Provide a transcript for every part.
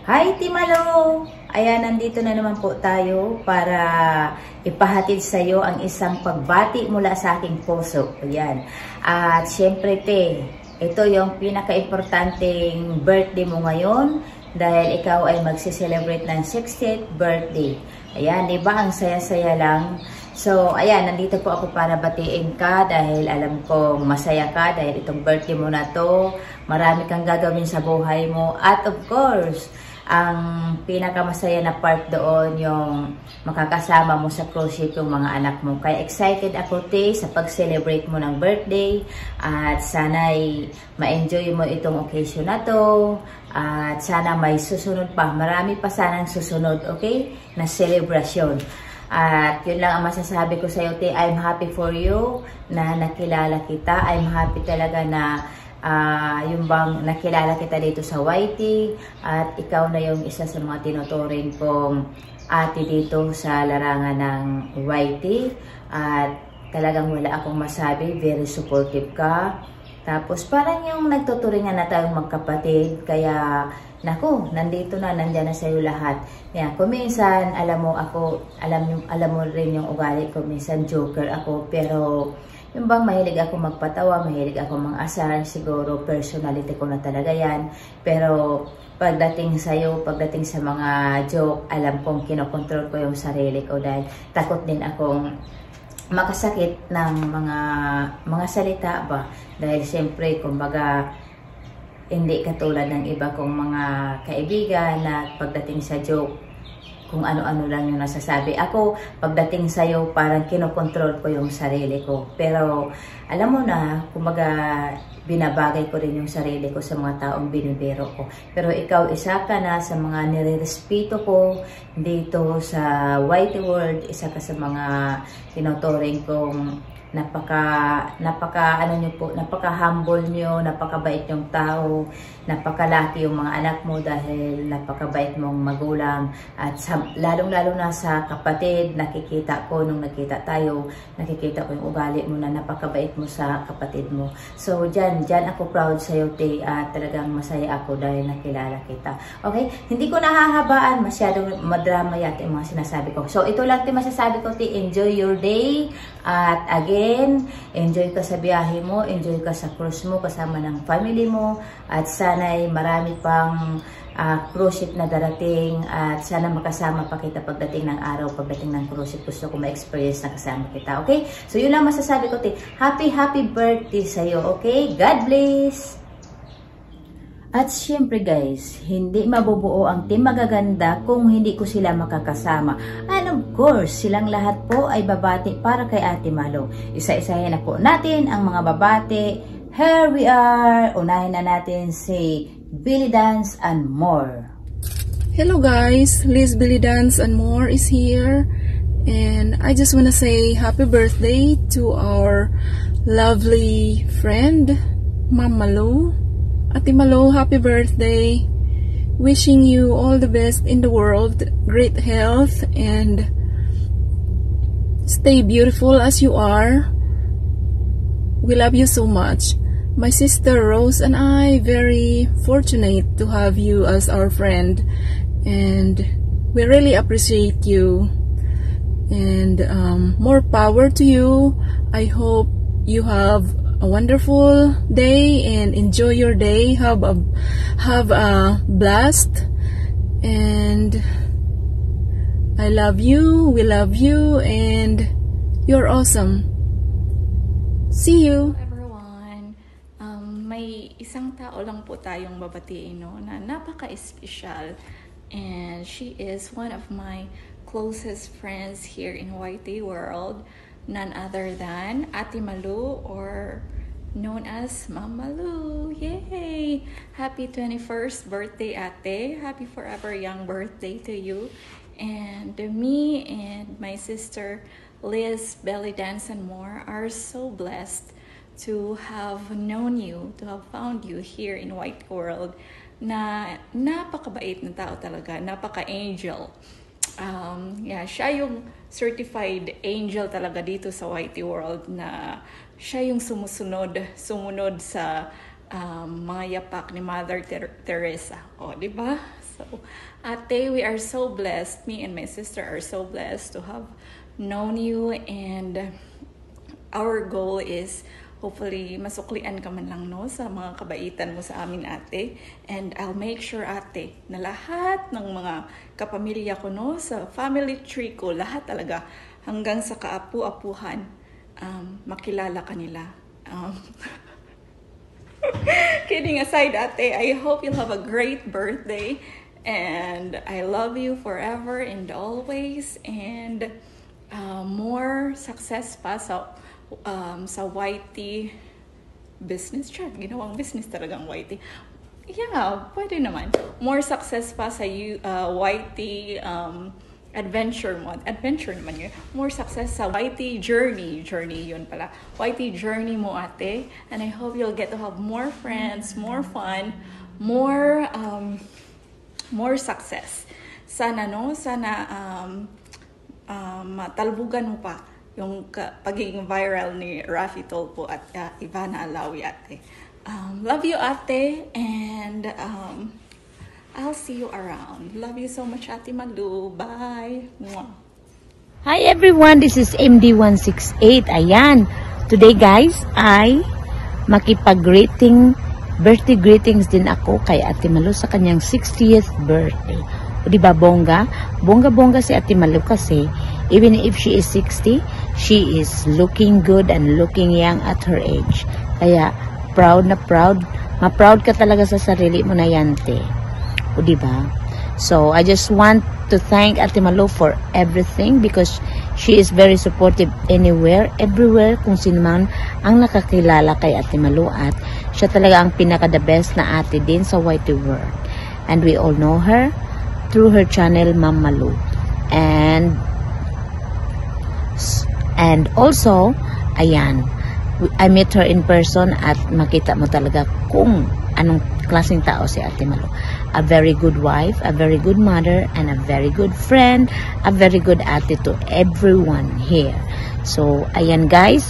Hi Timalo! Ayan, nandito na naman po tayo para ipahatid sa iyo ang isang pagbati mula sa aking puso. Ayan. At syempre ito yung pinaka-importanting birthday mo ngayon dahil ikaw ay magse-celebrate ng 60th birthday. Ayan, di ba? Ang saya-saya lang. So, ayan, nandito po ako para batiin ka dahil alam kong masaya ka dahil itong birthday mo na to. Marami kang gagawin sa buhay mo. At of course, ang pinakamasaya na part doon yung makakasama mo sa cruise ship yung mga anak mo. Kaya excited ako sa pag-celebrate mo ng birthday at sana'y ma-enjoy mo itong occasion na to at sana may susunod pa. Marami pa sanang susunod, okay? Na celebration. At yun lang ang masasabi ko sa iyo, I'm happy for you na nakilala kita. I'm happy talaga na yung bang nakilala kita dito sa YT at ikaw na yung isa sa mga tinuturing kong ate dito sa larangan ng YT at talagang wala akong masabi, very supportive ka. Tapos parang yung nagtuturingan na tayong magkapatid, kaya naku, nandito na, nandyan na sa'yo lahat. Yan, kung minsan, alam mo rin yung ugali ko, minsan joker ako, pero yung bang mahilig ako magpatawa, mahilig ako mang-asar, siguro personality ko na talaga yan. Pero pagdating sa'yo, pagdating sa mga joke, alam kong kinokontrol ko yung sarili ko dahil takot din akong makasakit ng mga salita ba. Dahil siyempre, kumbaga, hindi katulad ng iba kong mga kaibigan na pagdating sa joke, kung ano-ano lang yung nasasabi. Ako, pagdating sa'yo, parang kinokontrol ko yung sarili ko. Pero, alam mo na, kumbaga, binabagay ko rin yung sarili ko sa mga taong binibiro ko. Pero ikaw, isa ka na sa mga nirerespeto ko dito sa YT World. Isa ka sa mga tinuturing kong napaka-humble nyo, napakabait yung tao, napakalaki yung mga anak mo dahil napakabait mong magulang. At lalong-lalo na sa kapatid, nakikita ko nung nakita tayo, nakikita ko yung ugali mo na napakabait mo sa kapatid mo. So, dyan ako proud sa'yo, at talagang masaya ako dahil nakilala kita. Okay? Hindi ko nahahabaan, masyadong madrama yata yung mga sinasabi ko. So, ito lang masasabi ko, enjoy your day. At again, enjoy ka sa biyahe mo, enjoy ka sa cruise mo kasama ng family mo. At sana'y marami pang cruise ship na darating at sana makasama pa kita pagdating ng araw, pagdating ng cruise ship. Gusto ko ma-experience na kasama kita, okay? So, yun lang masasabi ko, happy birthday sa'yo, okay? God bless! At syempre guys, hindi mabubuo ang team magaganda kung hindi ko sila makakasama. And of course, silang lahat po ay babati para kay Ate Malo. Isa-isahin na po natin ang mga babati. Here we are! Unahin na natin si Billy Dance and More. Hello guys, Liz Billy Dance and More is here. And I just want to say happy birthday to our lovely friend, Ma'am Malo. Ate Malo, happy birthday. Wishing you all the best in the world, great health, and stay beautiful as you are. We love you so much. My sister Rose and I very fortunate to have you as our friend, and we really appreciate you. And more power to you. I hope you have a wonderful day and enjoy your day. Have a blast, and I love you, we love you, and you're awesome. See you. Everyone, may isang tao lang po tayong babatiin, no, na napaka-espesyal, and she is one of my closest friends here in YT World, none other than Ate Malo, or known as Ma'am Malo. Yay! Happy 21st birthday, Ate. Happy forever young birthday to you. And me and my sister Liz, Belly Dance and More are so blessed to have known you, to have found you here in YT World, na napakabait na tao talaga, napaka-angel. Yeah, siya yung certified angel talaga dito sa YT World, na siya yung sumunod sa mga yapak ni Mother Teresa. O, di ba? So, ate, we are so blessed. Me and my sister are so blessed to have known you, and our goal is hopefully masuklian ka man lang, no, sa mga kabaitan mo sa amin, ate. And I'll make sure, ate, na lahat ng mga kapamilya ko, no, sa family tree ko, lahat talaga, hanggang sa kaapu-apuhan, makilala ka nila. Kidding aside, ate, I hope you'll have a great birthday, and I love you forever and always, and more success pa sa YT business. Chart, ginawang business talagang YT. Yeah, pwede naman. More success pa sa YT adventure mo. Adventure naman yun. More success sa YT journey. Journey yun pala. YT journey mo, ate. And I hope you'll get to have more friends, more fun, more success. Sana, no? Sana matalbugan mo pa yung pagiging viral ni Raffy Tolpo at Ivana Alawi, ate. Love you, ate. And I'll see you around. Love you so much, Ate Malu. Bye. Mwah. Hi everyone, this is MD168. Ayan. Today guys, ay birthday greetings din ako kay Ate Malu sa kanyang 60th birthday. O diba bongga? Bongga si Ate Malu kasi even if she is 60, she is looking good and looking young at her age. Kaya proud na proud. Ma-proud ka talaga sa sarili mo na yan, te. O diba? So, I just want to thank Ate Malu for everything because she is very supportive anywhere, everywhere, kung sino man ang nakakilala kay Ate Malu, at siya talaga ang pinaka-the best na ate din sa YT world. And we all know her through her channel, Ma'am Malu. And also, ayan, I met her in person at makita mo talaga kung anong klaseng tao si Ate Malu. A very good wife, a very good mother, and a very good friend, a very good ate to everyone here. So, ayan guys,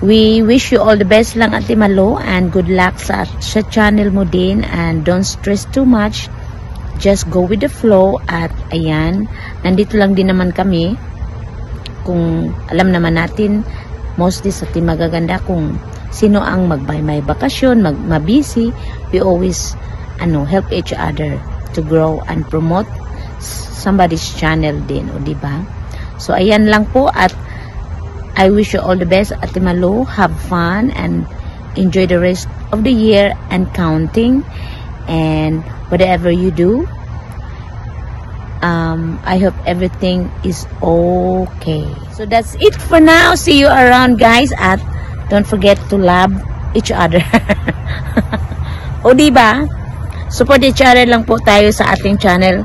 we wish you all the best lang, Ate Malu, and good luck sa channel mo din, and don't stress too much. Just go with the flow. At ayan, nandito lang din naman kami. Kung alam naman natin, mostly sa Team Magaganda, kung sino ang may bakasyon, mabisi, we always help each other to grow and promote somebody's channel din, o diba? So ayan lang po, at I wish you all the best, Ate Malu. Have fun and enjoy the rest of the year and counting, and whatever you do, I hope everything is okay. So that's it for now. See you around, guys, at don't forget to love each other. O diba? Support each other lang po tayo sa ating channel,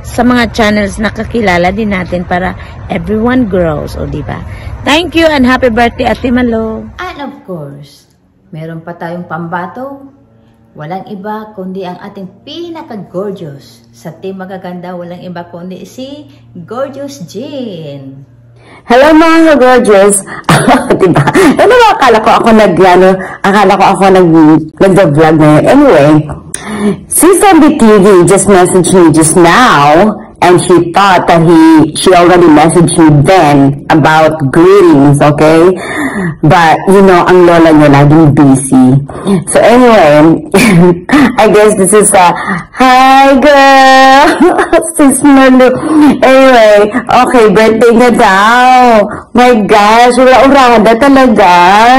sa mga channels na kakilala din natin para everyone grows. O diba? Thank you and happy birthday, Ate Malu. And of course, meron pa tayong pambato. Walang iba kundi ang ating pinaka-gorgeous sa Team Magaganda. Walang iba kundi si Gorgeous Jean. Hello mga gorgeous. Diba? Ano ba, akala ko ako nag-vlog na yun. Anyway, Sister BTV just messaged me just now, and she thought that she already messaged me then about greetings, okay? But, ang lola niya laging busy. So anyway, I guess this is hi girl! Sis Malu. Anyway, okay, birthday na daw. My gosh, ura-urada talaga.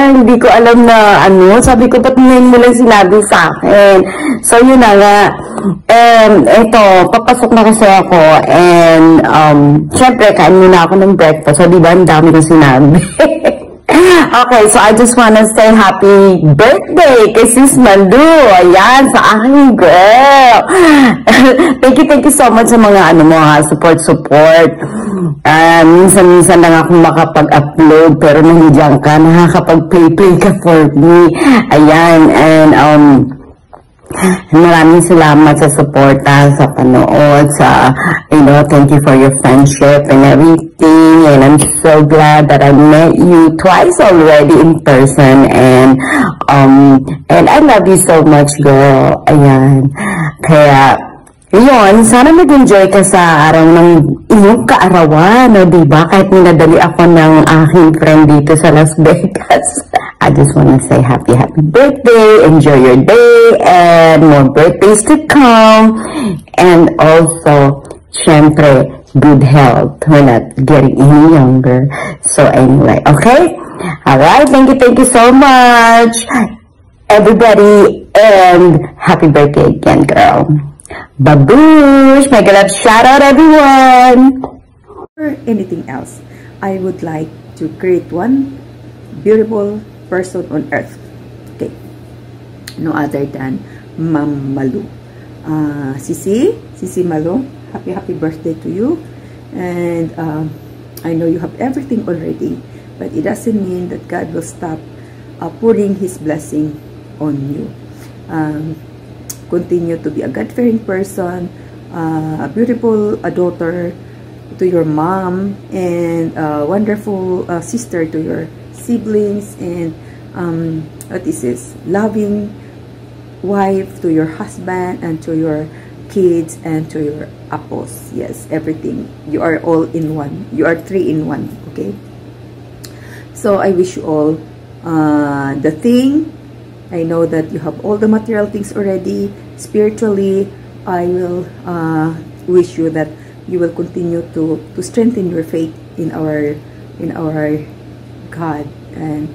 Hindi ko alam na sabi ko, ba't ngayon mo lang sinabi sa akin? So yun na nga. Ito, papasok na kasi ako, and syempre, kain muna ako ng breakfast. So, diba, ang dami kong sinabi. Okay, so I just wanna say happy birthday kay Sis Malu. Ayan, sa aking girl. Thank you so much sa mga support. Minsan lang ako makapag-upload, pero nandiyan ka, nakakapag-play ka for me. Ayan, and maraming salamat sa suporta, sa panood, sa, thank you for your friendship and everything, and I'm so glad that I met you twice already in person, and I love you so much, girl. Ayan, kaya Yun, sana mag-enjoy ka sa araw ng iyong kaarawan, no, diba? Kahit ninadali ako ng aking friend dito sa Las Vegas. I just want to say happy birthday, enjoy your day, and more birthdays to come. And also, syempre, good health. We're not getting any younger. So anyway, okay? Alright, thank you so much, everybody, and happy birthday again, girl. Babush! Make a love shout out, everyone! Or anything else, I would like to create one beautiful person on earth. Okay. No other than Ma'am Malu. Sisi Malu, happy birthday to you. And I know you have everything already, but it doesn't mean that God will stop pouring His blessing on you. Continue to be a God-fearing person, a beautiful daughter to your mom, and a wonderful sister to your siblings, and what is this? Loving wife to your husband, and to your kids, and to your apples. Yes, everything. You are all in one. You are 3 in 1. Okay. So I wish you all the thing. I know that you have all the material things already. Spiritually, I will wish you that you will continue to strengthen your faith in our God and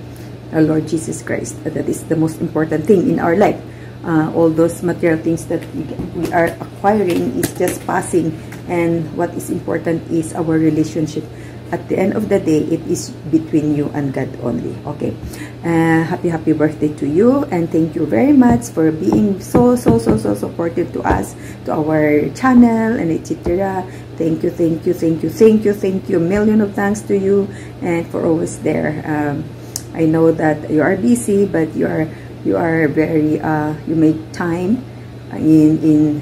our Lord Jesus Christ. That is the most important thing in our life. All those material things that we are acquiring is just passing, and what is important is our relationship. At the end of the day, it is between you and God only. Okay. Happy birthday to you, and thank you very much for being so supportive to us, to our channel, and etc. Thank you. A million of thanks to you, and for always there. I know that you are busy, but you are very you make time in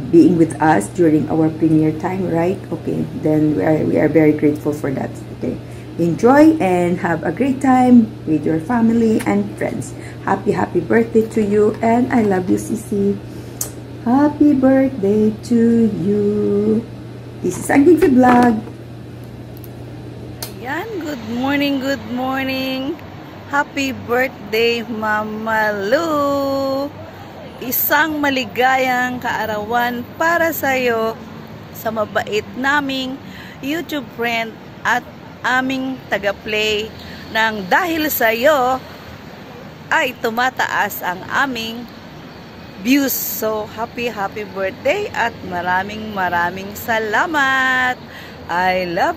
being with us during our premiere time, right? Okay, then we are very grateful for that. Okay, enjoy and have a great time with your family and friends. Happy birthday to you, and I love you, Sisi. Happy birthday to you. This is Ang Bigfy Vlog. Yan, good morning. Happy birthday, Mama Lu. Isang maligayang kaarawan para sa'yo sa mabait naming YouTube friend at aming taga-play, nang dahil sa'yo ay tumataas ang aming views. So, happy birthday at maraming salamat. I love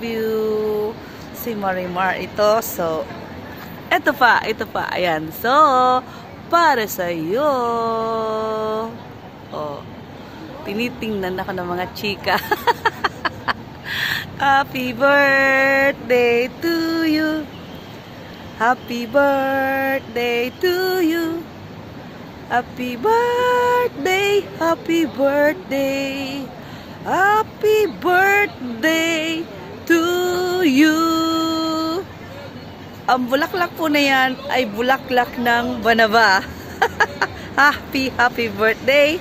you. Si Marimar ito. So, ito pa. Ayan. So, para sa iyo. Oh, tinitingnan ako ng mga chika. Happy birthday to you. Happy birthday to you. Happy birthday. Happy birthday to you. Ang bulaklak po na yan ay bulaklak ng banaba. Happy birthday.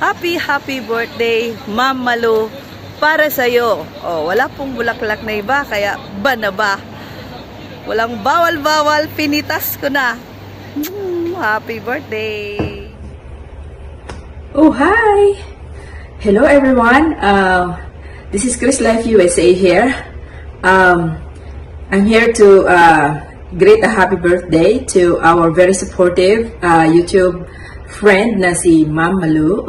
Happy birthday, Ma'am Malu, para sa'yo. Oh, wala pong bulaklak na iba, kaya banaba. Walang bawal, pinitas ko na. Happy birthday. Oh, hi. Hello, everyone. This is Chris Life USA here. I'm here to greet a happy birthday to our very supportive YouTube friend na si Ma'am Malu.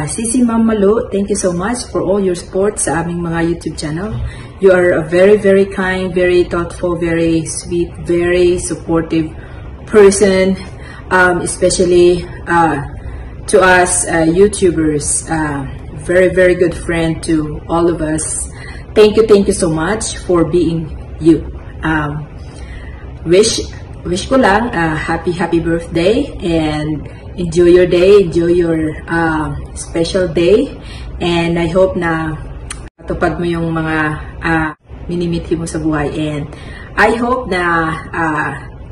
Sisi Ma'am Malu, thank you so much for all your support sa aming mga YouTube channel. You are a very kind, very thoughtful, very sweet, very supportive person, especially to us YouTubers. Very good friend to all of us. Thank you so much for being you. Wish ko lang happy birthday, and enjoy your day, enjoy your special day, and I hope na tupad mo yung mga minimithi mo sa buhay, and I hope na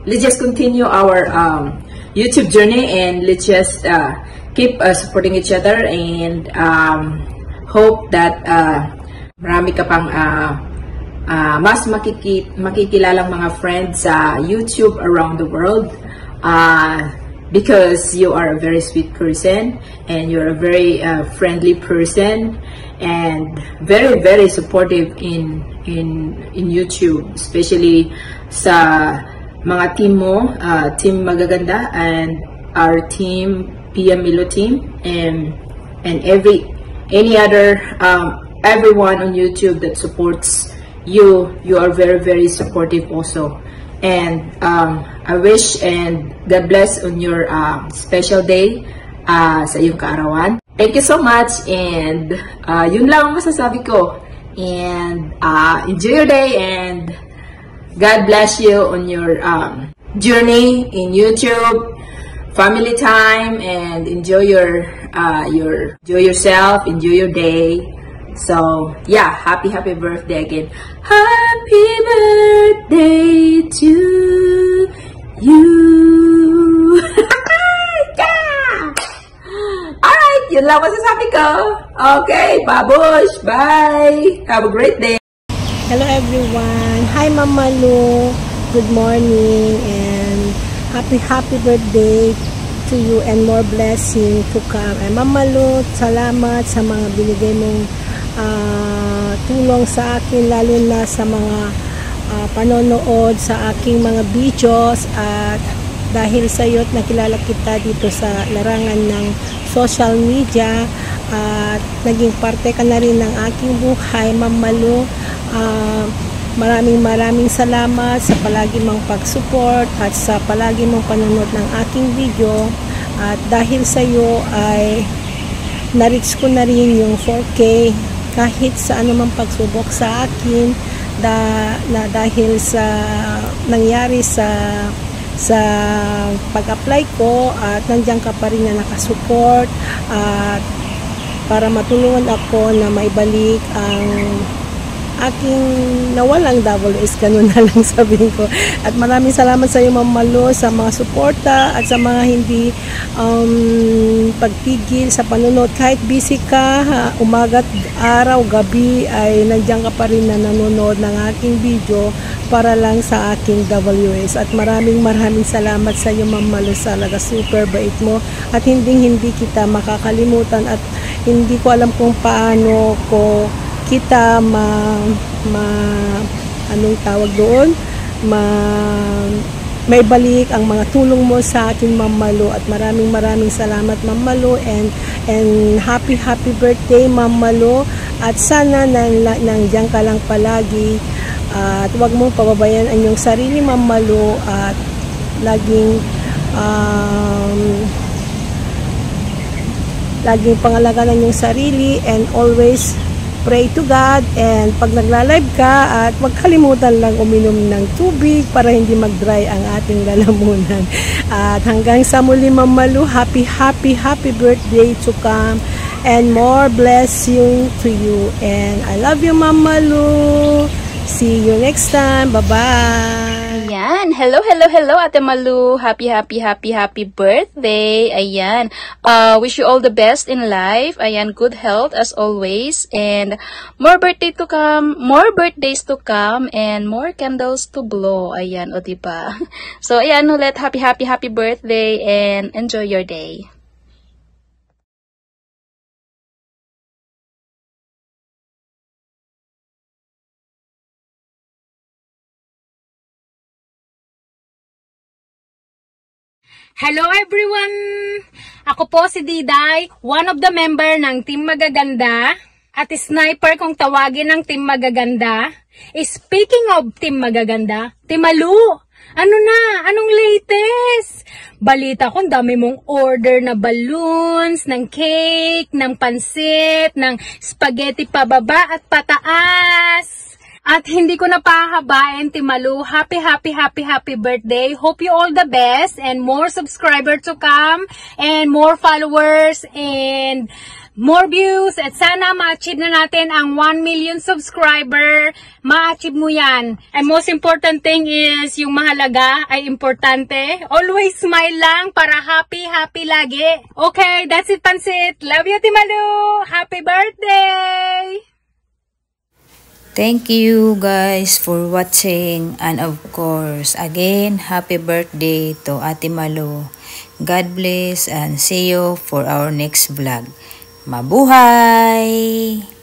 let's just continue our YouTube journey, and let's just keep supporting each other, and hope that marami ka pang mas makikilalang mga friends sa YouTube around the world, because you are a very sweet person, and you're a very friendly person, and very, very supportive in YouTube, especially sa mga team mo, Team Magaganda, and our team, Pia Milo team, and any other everyone on YouTube that supports you. You are very, very supportive also. And I wish and God bless on your special day sa iyong kaarawan. Thank you so much, and yun lang ang masasabi ko. And enjoy your day, and God bless you on your journey in YouTube, family time, and enjoy enjoy yourself, enjoy your day. So yeah, happy birthday again. Happy birthday to you. Yeah! Alright, yun lang masasabi ko. Okay, babush, bye. Have a great day. Hello everyone. Hi Mama Lu. Good morning and happy birthday to you, and more blessing to come. And Mama Lu, salamat sa mga binigay mong tulong sa akin, lalo na sa mga panonood sa aking mga videos, at dahil sa iyo at nakilala kita dito sa larangan ng social media, at naging parte ka na rin ng aking buhay, Mama Lu. Maraming salamat sa palagi mong pag-support at sa palagi mong panonood ng aking video, at dahil sa iyo ay na-reach ko na rin yung 4K kahit sa anumang pagsubok sa akin, dahil sa nangyari sa pag-apply ko, at nandiyan ka pa rin na nakasupport, at para matulungan ako na maibalik ang aking nawalang WS, ganun na lang sabihin ko. At maraming salamat sa iyo, Mama Lu, sa mga suporta at sa mga hindi pagtigil sa panunod. Kahit busy ka, umaga't araw, gabi, ay nandiyan ka pa rin na nanonood ng aking video para lang sa aking WS. At maraming salamat sa iyo, Mama Lu. Talaga super bait mo, at hindi kita makakalimutan, at hindi ko alam kung paano ko kita anong tawag doon, may balik ang mga tulong mo sa akin, Mama Lu. At maraming salamat, Mama Lu, and happy birthday, Mama Lu. At sana nandiyan ka lang palagi, at huwag mong pababayaan ang iyong sarili, Mama Lu, at laging pangalagaan ang iyong sarili, and always pray to God. And pag nagla-live ka, at huwag kalimutan lang uminom ng tubig para hindi mag-dry ang ating lalamunan. At hanggang sa muli, Mama Lu, happy birthday to come, and more blessing to you. And I love you, Mama Lu. See you next time. Bye-bye. Ayan. Hello, Ate Malu. Happy birthday. Ayan. Wish you all the best in life. Ayan, good health as always. And more birthdays to come, and more candles to blow. Ayan, o diba? So, ayan ulit. Happy birthday, and enjoy your day. Hello everyone! Ako po si Diday, one of the member ng Team Magaganda, at sniper kung tawagin ng Team Magaganda. Speaking of Team Magaganda, Team Malu, anong latest? Balita ko, dami mong order na balloons, ng cake, ng pansit, ng spaghetti pababa at pataas. At hindi ko na pahabain, Timalu. Happy birthday. Hope you all the best and more subscribers to come and more followers and more views. At sana ma-achieve na natin ang 1 million subscriber. Ma-achieve mo yan. And most important thing is, yung mahalaga ay importante. Always smile lang para happy lagi. Okay, that's it, Pansit. Love you, Timalu. Happy birthday! Thank you guys for watching, and of course, again, happy birthday to Ate Malu. God bless and see you for our next vlog. Mabuhay!